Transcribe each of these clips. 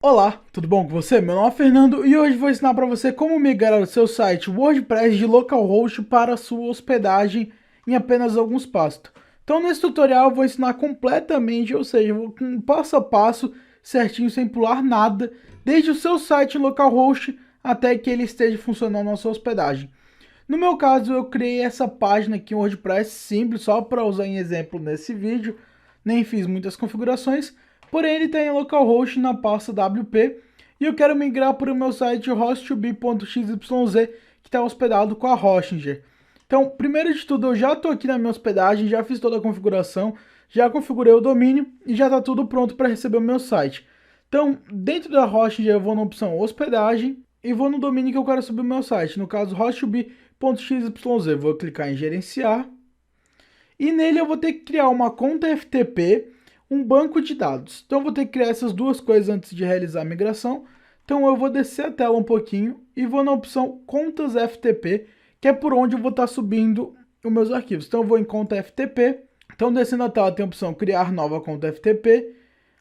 Olá, tudo bom com você? Meu nome é Fernando e hoje vou ensinar para você como migrar o seu site WordPress de localhost para a sua hospedagem em apenas alguns passos. Então nesse tutorial eu vou ensinar completamente, ou seja, vou com um passo a passo certinho, sem pular nada, desde o seu site localhost até que ele esteja funcionando na sua hospedagem. No meu caso, eu criei essa página aqui em WordPress simples, só para usar em exemplo nesse vídeo. Nem fiz muitas configurações, porém ele tem localhost na pasta WP. E eu quero migrar para o meu site host2b.xyz, que está hospedado com a Hostinger. Então, primeiro de tudo, eu já estou aqui na minha hospedagem, já fiz toda a configuração, já configurei o domínio e já está tudo pronto para receber o meu site. Então, dentro da Hostinger eu vou na opção hospedagem e vou no domínio que eu quero subir o meu site, no caso host2b.xyz. Vou clicar em gerenciar e nele eu vou ter que criar uma conta FTP, um banco de dados. Então eu vou ter que criar essas duas coisas antes de realizar a migração. Então eu vou descer a tela um pouquinho e vou na opção contas FTP, que é por onde eu vou estar subindo os meus arquivos. Então eu vou em conta FTP. Então descendo a tela tem a opção criar nova conta FTP.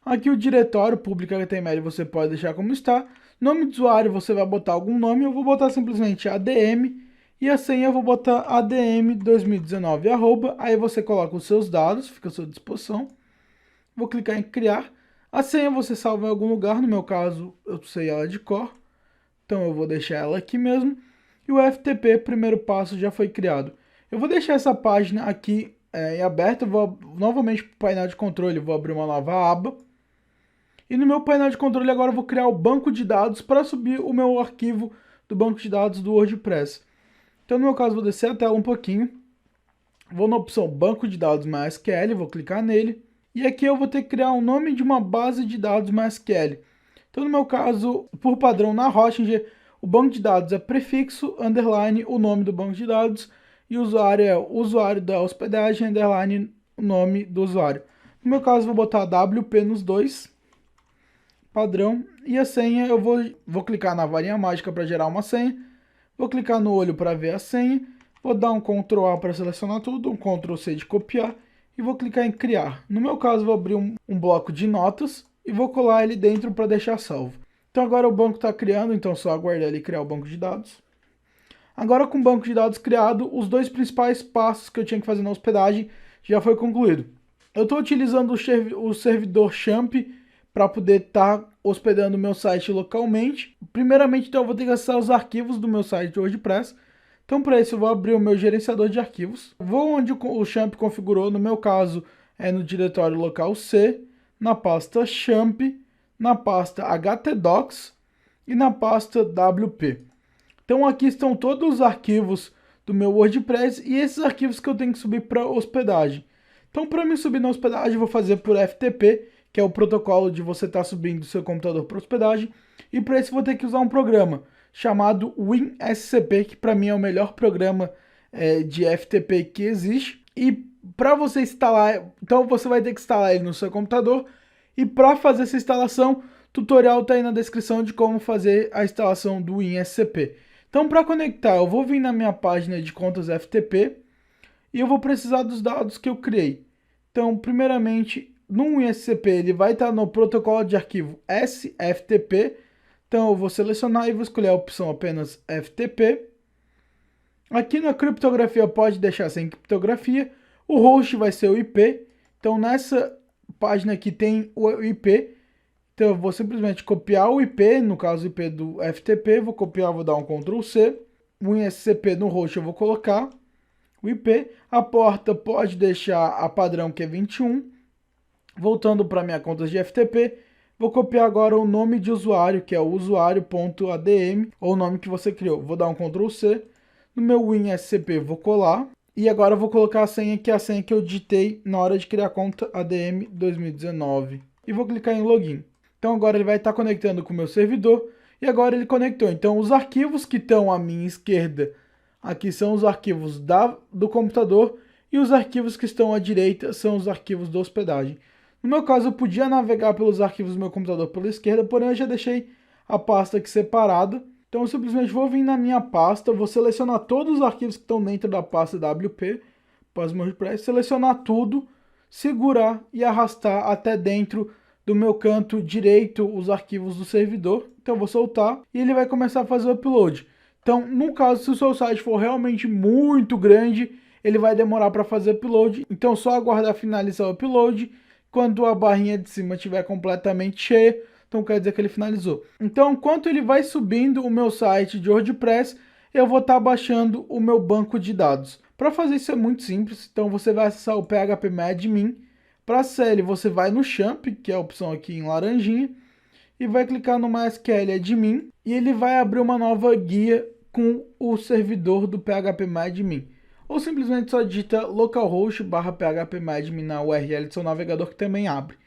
Aqui o diretório público HTML você pode deixar como está. Nome de usuário você vai botar algum nome, eu vou botar simplesmente ADM. E a senha eu vou botar ADM2019 @, aí você coloca os seus dados, fica à sua disposição. Vou clicar em criar. A senha você salva em algum lugar, no meu caso eu sei ela de cor. Então eu vou deixar ela aqui mesmo. E o FTP, primeiro passo, já foi criado. Eu vou deixar essa página aqui em aberto, eu vou novamente para o painel de controle, vou abrir uma nova aba. E no meu painel de controle agora eu vou criar o banco de dados para subir o meu arquivo do banco de dados do WordPress. Então no meu caso vou descer a tela um pouquinho, vou na opção banco de dados MySQL, vou clicar nele. E aqui eu vou ter que criar um nome de uma base de dados MySQL. Então no meu caso, por padrão na Hostinger, o banco de dados é prefixo, underline, o nome do banco de dados. E o usuário é o usuário da hospedagem, underline, o nome do usuário. No meu caso vou botar WP nos dois, padrão. E a senha eu vou clicar na varinha mágica para gerar uma senha. Vou clicar no olho para ver a senha. Vou dar um Ctrl A para selecionar tudo, um Ctrl C de copiar. E vou clicar em criar. No meu caso vou abrir um bloco de notas e vou colar ele dentro para deixar salvo. Então agora o banco está criando, então só aguardar ele criar o banco de dados. Agora com o banco de dados criado, os dois principais passos que eu tinha que fazer na hospedagem já foi concluído. Eu estou utilizando o servidor Champ para poder estar hospedando o meu site localmente. Primeiramente, então, eu vou ter que acessar os arquivos do meu site de WordPress. Então, para isso, eu vou abrir o meu gerenciador de arquivos. Vou onde o Champ configurou, no meu caso, é no diretório local C, na pasta Champ, na pasta htdocs e na pasta WP. Então, aqui estão todos os arquivos do meu WordPress e esses arquivos que eu tenho que subir para hospedagem. Então, para me subir na hospedagem, eu vou fazer por FTP, que é o protocolo de você estar subindo o seu computador para hospedagem. E para isso, vou ter que usar um programa chamado WinSCP, que para mim é o melhor programa de FTP que existe. E para você instalar, então você vai ter que instalar ele no seu computador. E para fazer essa instalação, o tutorial está aí na descrição de como fazer a instalação do WinSCP. Então, para conectar, eu vou vir na minha página de contas FTP e eu vou precisar dos dados que eu criei. Então, primeiramente, no WinSCP, ele vai estar no protocolo de arquivo SFTP. Então, eu vou selecionar e vou escolher a opção apenas FTP. Aqui na criptografia, pode deixar sem criptografia. O host vai ser o IP. Então, nessa página aqui tem o IP. Então eu vou simplesmente copiar o IP, no caso o IP do FTP, vou copiar, vou dar um Ctrl C. O ISCP no host eu vou colocar o IP. A porta pode deixar a padrão que é 21. Voltando para minha conta de FTP, vou copiar agora o nome de usuário, que é o usuário.adm, ou o nome que você criou. Vou dar um Ctrl C. No meu WinSCP vou colar. E agora eu vou colocar a senha, que é a senha que eu digitei na hora de criar a conta ADM 2019. E vou clicar em Login. Então agora ele vai estar conectando com o meu servidor. E agora ele conectou. Então os arquivos que estão à minha esquerda, aqui são os arquivos do computador. E os arquivos que estão à direita são os arquivos da hospedagem. No meu caso eu podia navegar pelos arquivos do meu computador pela esquerda, porém eu já deixei a pasta aqui separada. Então eu simplesmente vou vir na minha pasta, vou selecionar todos os arquivos que estão dentro da pasta WP, WordPress, selecionar tudo, segurar e arrastar até dentro do meu canto direito os arquivos do servidor. Então eu vou soltar e ele vai começar a fazer o upload. Então, no caso, se o seu site for realmente muito grande, ele vai demorar para fazer upload. Então, só aguardar finalizar o upload. Quando a barrinha de cima estiver completamente cheia, então quer dizer que ele finalizou. Então, enquanto ele vai subindo o meu site de WordPress, eu vou estar baixando o meu banco de dados. Para fazer isso é muito simples. Então, você vai acessar o phpMadmin. Para acessar ele, você vai no Champ, que é a opção aqui em laranjinha, e vai clicar no MySQL Admin, e ele vai abrir uma nova guia com o servidor do phpMadmin. Ou simplesmente só digita localhost/phpMadmin na URL do seu navegador, que também abre.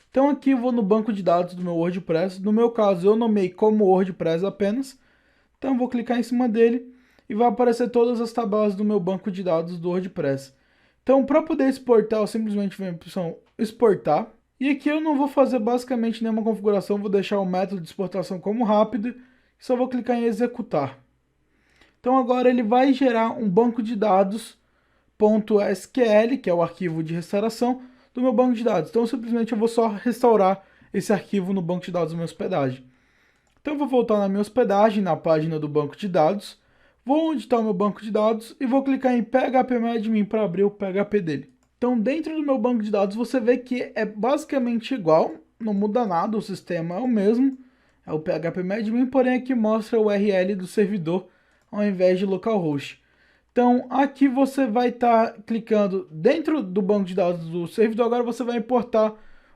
Então aqui eu vou no banco de dados do meu WordPress. No meu caso eu nomeei como WordPress apenas. Então eu vou clicar em cima dele e vai aparecer todas as tabelas do meu banco de dados do WordPress. Então, para poder exportar, eu simplesmente venho a opção exportar. E aqui eu não vou fazer basicamente nenhuma configuração, vou deixar o método de exportação como rápido e só vou clicar em executar. Então agora ele vai gerar um banco de dados .sql, que é o arquivo de restauração do meu banco de dados. Então simplesmente eu vou só restaurar esse arquivo no banco de dados da minha hospedagem. Então eu vou voltar na minha hospedagem, na página do banco de dados. Vou onde está o meu banco de dados e vou clicar em phpMadmin para abrir o PHP dele. Então, dentro do meu banco de dados, você vê que é basicamente igual, não muda nada, o sistema é o mesmo, é o phpMadmin, porém aqui mostra o URL do servidor ao invés de localhost. Então, aqui você vai estar clicando dentro do banco de dados do servidor, agora você vai importar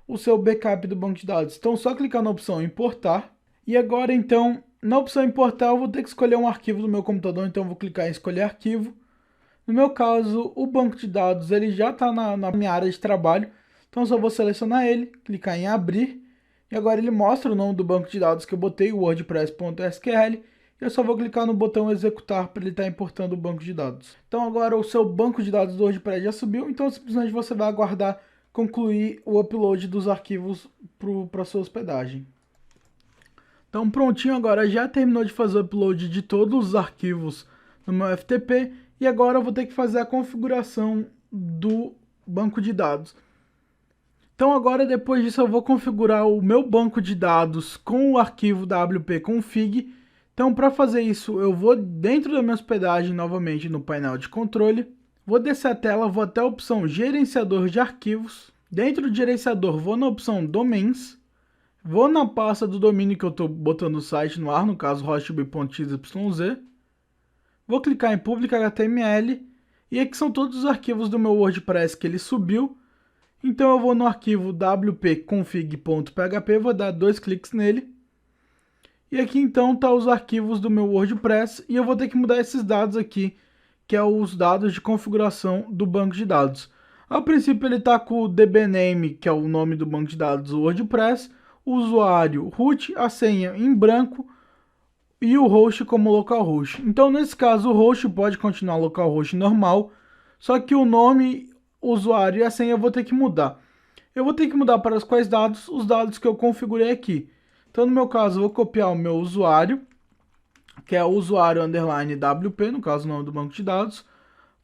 o seu backup do banco de dados. Então, só clicar na opção importar, e agora então, na opção importar, eu vou ter que escolher um arquivo do meu computador, então eu vou clicar em escolher arquivo. No meu caso, o banco de dados ele já está na minha área de trabalho, então eu só vou selecionar ele, clicar em abrir, e agora ele mostra o nome do banco de dados que eu botei, o wordpress.sql, e eu só vou clicar no botão executar para ele estar importando o banco de dados. Então agora o seu banco de dados do WordPress já subiu, então simplesmente você vai aguardar concluir o upload dos arquivos para sua hospedagem. Então prontinho, agora já terminou de fazer o upload de todos os arquivos no meu FTP e agora eu vou ter que fazer a configuração do banco de dados. Então agora depois disso eu vou configurar o meu banco de dados com o arquivo wp-config. Então para fazer isso eu vou dentro da minha hospedagem novamente no painel de controle. Vou descer a tela, vou até a opção gerenciador de arquivos. Dentro do gerenciador vou na opção domains. Vou na pasta do domínio que eu estou botando o site no ar, no caso hostb.xyz. Vou clicar em Public HTML e aqui são todos os arquivos do meu WordPress que ele subiu. Então eu vou no arquivo wp-config.php, vou dar 2 cliques nele. E aqui então tá os arquivos do meu WordPress e eu vou ter que mudar esses dados aqui, que é os dados de configuração do banco de dados. A princípio ele está com o dbname, que é o nome do banco de dados do WordPress, o usuário root, a senha em branco e o host como localhost. Então nesse caso o host pode continuar localhost normal, só que o nome, o usuário e a senha eu vou ter que mudar. Eu vou ter que mudar para os quais dados? Os dados que eu configurei aqui. Então no meu caso eu vou copiar o meu usuário, que é o usuário underline WP, no caso o nome do banco de dados.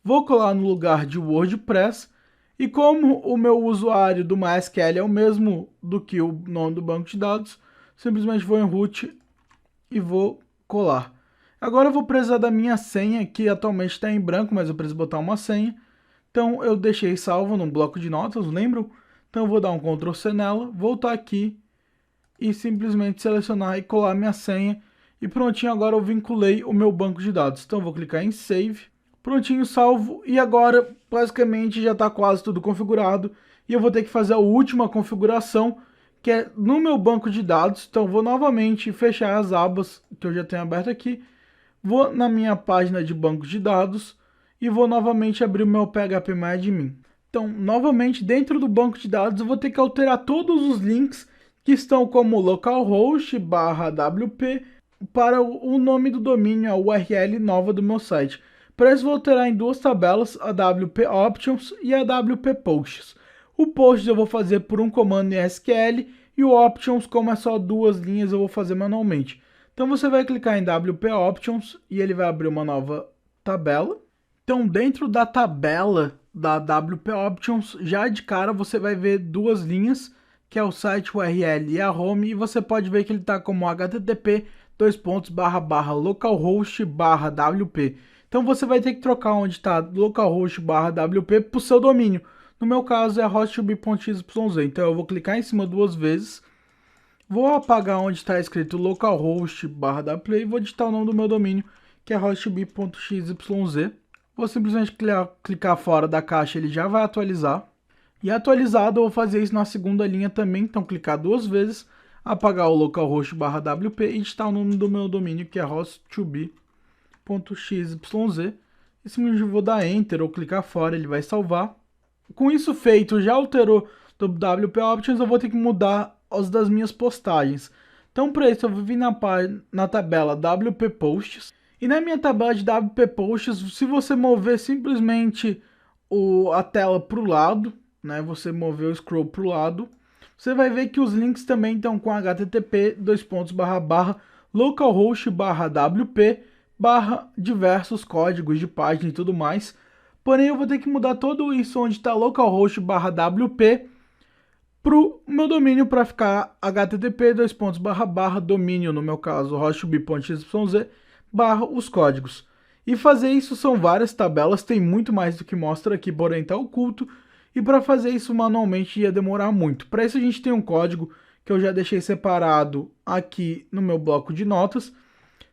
Vou colar no lugar de WordPress. E como o meu usuário do MySQL é o mesmo do que o nome do banco de dados, simplesmente vou em root e vou colar. Agora eu vou precisar da minha senha, que atualmente está em branco, mas eu preciso botar uma senha. Então eu deixei salvo num bloco de notas, lembram? Então eu vou dar um Ctrl C nela, voltar aqui e simplesmente selecionar e colar minha senha. E prontinho, agora eu vinculei o meu banco de dados. Então eu vou clicar em Save. Prontinho, salvo, e agora basicamente já está quase tudo configurado e eu vou ter que fazer a última configuração, que é no meu banco de dados. Então vou novamente fechar as abas que eu já tenho aberto aqui, vou na minha página de banco de dados e vou novamente abrir o meu phpMadmin. Então novamente dentro do banco de dados eu vou ter que alterar todos os links que estão como localhost/wp para o nome do domínio, a URL nova do meu site. Para isso vou alterar em duas tabelas, a WP Options e a WP Posts. O Posts eu vou fazer por um comando em SQL e o Options, como é só 2 linhas, eu vou fazer manualmente. Então você vai clicar em WP Options e ele vai abrir uma nova tabela. Então dentro da tabela da WP Options, já de cara você vai ver 2 linhas que é o site, o URL e a home, e você pode ver que ele está como http://localhost/wp. Então você vai ter que trocar onde está localhost/wp para o seu domínio. No meu caso é hostb.xyz. Então eu vou clicar em cima duas vezes, vou apagar onde está escrito localhost/wp e vou digitar o nome do meu domínio, que é hostb.xyz. Vou simplesmente clicar fora da caixa, ele já vai atualizar. E atualizado, eu vou fazer isso na segunda linha também, então clicar duas vezes, apagar o localhost/wp e digitar o nome do meu domínio, que é hostb.xyz. E simplesmente vou dar Enter ou clicar fora, ele vai salvar. Com isso feito, já alterou do WP Options, eu vou ter que mudar as das minhas postagens. Então para isso eu vou vir na tabela WP Posts. E na minha tabela de WP Posts, se você mover simplesmente a tela para o lado, né, você mover o scroll para o lado, você vai ver que os links também estão com http://localhost/wp/ diversos códigos de página e tudo mais. Porém, eu vou ter que mudar tudo isso onde está localhost/wp para o meu domínio para ficar http://domínio, no meu caso, hostb.xyz/ os códigos. E fazer isso são várias tabelas, tem muito mais do que mostra aqui, porém está oculto. E para fazer isso manualmente ia demorar muito. Para isso a gente tem um código que eu já deixei separado aqui no meu bloco de notas.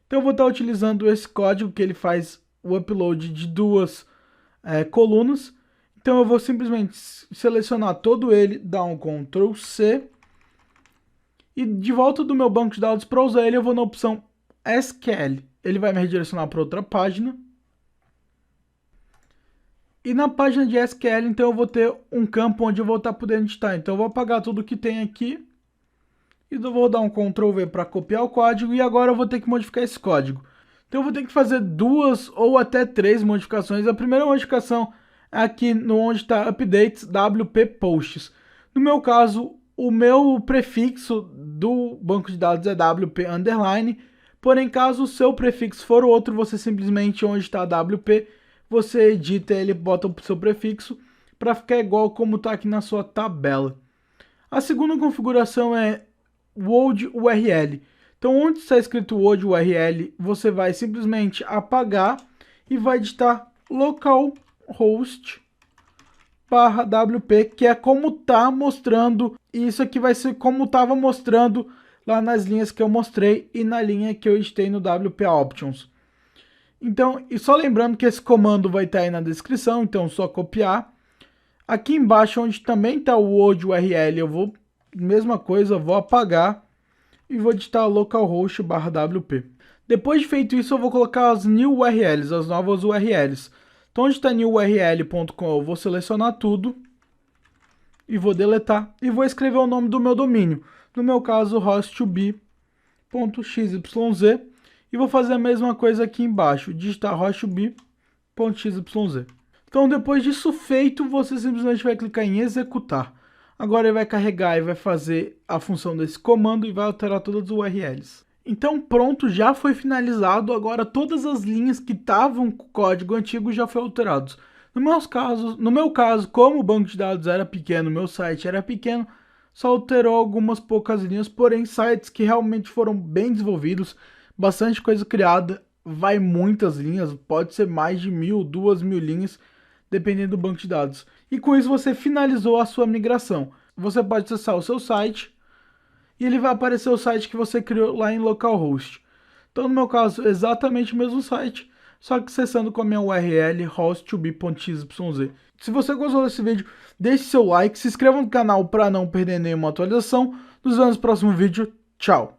Então eu vou estar utilizando esse código que ele faz o upload de duas colunas. Então eu vou simplesmente selecionar todo ele, dar um Ctrl C. E de volta do meu banco de dados para usar ele, eu vou na opção SQL. Ele vai me redirecionar para outra página. E na página de SQL, então eu vou ter um campo onde eu vou estar podendo digitar. Então eu vou apagar tudo que tem aqui. E eu vou dar um Ctrl V para copiar o código. E agora eu vou ter que modificar esse código. Então eu vou ter que fazer duas ou até três modificações. A primeira modificação é aqui no onde está Updates WP Posts. No meu caso, o meu prefixo do banco de dados é WP underline. Porém, caso o seu prefixo for outro, você simplesmente onde está WP, você edita ele, bota o seu prefixo para ficar igual como está aqui na sua tabela. A segunda configuração é World URL. Então, onde está escrito World URL, você vai simplesmente apagar e vai digitar localhost/wp, que é como está mostrando. E isso aqui vai ser como estava mostrando lá nas linhas que eu mostrei e na linha que eu editei no WP Options. Então, e só lembrando que esse comando vai estar aí na descrição, então só copiar. Aqui embaixo, onde também está o World URL, eu vou, mesma coisa, vou apagar e vou digitar localhost/wp. Depois de feito isso, eu vou colocar as new URLs, as novas URLs. Então, onde está newurl.com, eu vou selecionar tudo e vou deletar e vou escrever o nome do meu domínio. No meu caso, hostb.xyz. E vou fazer a mesma coisa aqui embaixo, digitar hostb.xyz. Então, depois disso feito, você simplesmente vai clicar em executar. Agora ele vai carregar e vai fazer a função desse comando e vai alterar todas as URLs. Então pronto, já foi finalizado. Agora todas as linhas que estavam com o código antigo já foram alterados. No meu caso, como o banco de dados era pequeno, meu site era pequeno, só alterou algumas poucas linhas, porém sites que realmente foram bem desenvolvidos, bastante coisa criada, vai muitas linhas, pode ser mais de 1.000, 2.000 linhas, dependendo do banco de dados. E com isso você finalizou a sua migração. Você pode acessar o seu site e ele vai aparecer o site que você criou lá em localhost. Então no meu caso, exatamente o mesmo site, só que acessando com a minha URL hostb.xyz. Se você gostou desse vídeo, deixe seu like, se inscreva no canal para não perder nenhuma atualização. Nos vemos no próximo vídeo. Tchau!